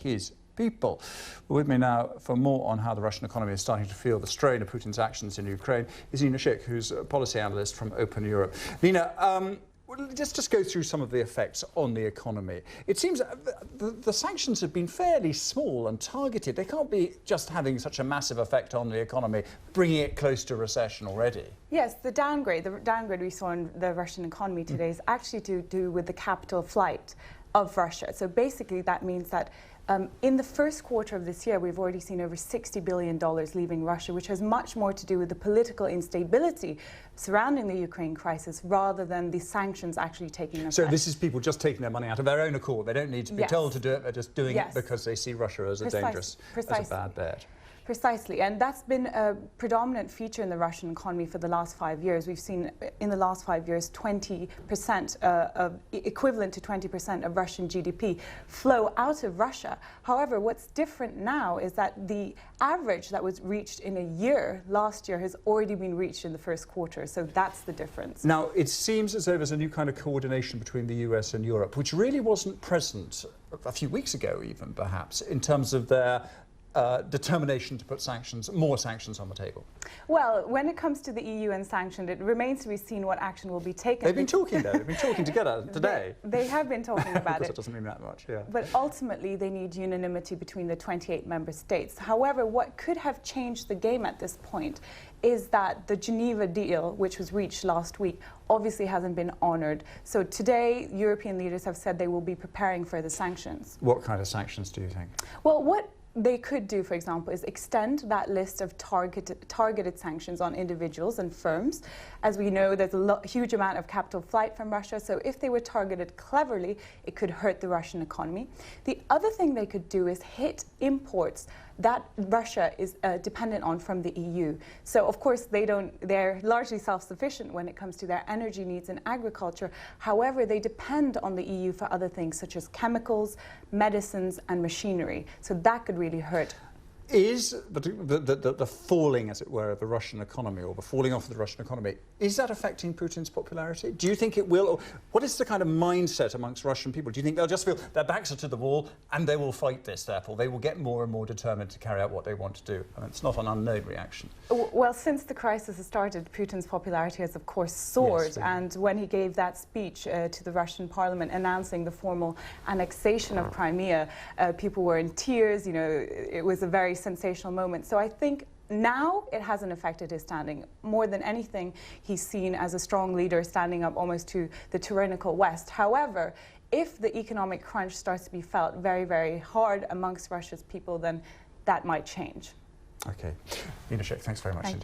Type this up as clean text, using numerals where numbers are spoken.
his people. With me now for more on how the Russian economy is starting to feel the strain of Putin's actions in Ukraine is Nina Schick, who's a policy analyst from Open Europe. Nina, let's just go through some of the effects on the economy. It seems the sanctions have been fairly small and targeted. They can't be just having such a massive effect on the economy, bringing it close to recession already. Yes, the downgrade we saw in the Russian economy today is actually to do with the capital flight of Russia. So basically that means that in the first quarter of this year, we've already seen over $60 billion leaving Russia, which has much more to do with the political instability surrounding the Ukraine crisis rather than the sanctions actually taking effect. So this is people just taking their money out of their own accord. They don't need to be told to do it. They're just doing it because they see Russia as a dangerous, as a bad bet. Precisely, and that's been a predominant feature in the Russian economy for the last 5 years. We've seen in the last 5 years 20%, equivalent to 20% of Russian GDP flow out of Russia. However, what's different now is that the average that was reached in a year last year has already been reached in the first quarter, so that's the difference. Now, it seems as though there's a new kind of coordination between the US and Europe, which really wasn't present a few weeks ago even, perhaps, in terms of their determination to put more sanctions on the table. Well, when it comes to the EU and sanctions, it remains to be seen what action will be taken. They've been talking, though. They've been talking together today. They have been talking about it. It doesn't mean that much, yeah. But ultimately, they need unanimity between the 28 member states. However, what could have changed the game at this point is that the Geneva deal, which was reached last week, obviously hasn't been honoured. So today, European leaders have said they will be preparing for the sanctions. What kind of sanctions do you think? Well, what they could do, for example, is extend that list of targeted sanctions on individuals and firms. As we know, there's a huge amount of capital flight from Russia, so if they were targeted cleverly, it could hurt the Russian economy. The other thing they could do is hit imports that Russia is dependent on from the EU. So, of course, they're largely self-sufficient when it comes to their energy needs and agriculture. However, they depend on the EU for other things such as chemicals, medicines, and machinery. So that could really hurt. Is the falling, as it were, of the Russian economy, or the falling off of the Russian economy, is that affecting Putin's popularity? Do you think it will? Or what is the kind of mindset amongst Russian people? Do you think they'll just feel their backs are to the wall and they will fight this, therefore they will get more and more determined to carry out what they want to do? I mean, it's not an unknown reaction. Well, since the crisis has started, Putin's popularity has, of course, soared. Yes, and when he gave that speech to the Russian parliament announcing the formal annexation of Crimea, people were in tears. You know, it was a very sensational moment. So I think now it hasn't affected his standing. More than anything, he's seen as a strong leader standing up almost to the tyrannical West. However, if the economic crunch starts to be felt very, very hard amongst Russia's people, then that might change. Okay. Nina Schick, thanks very much indeed.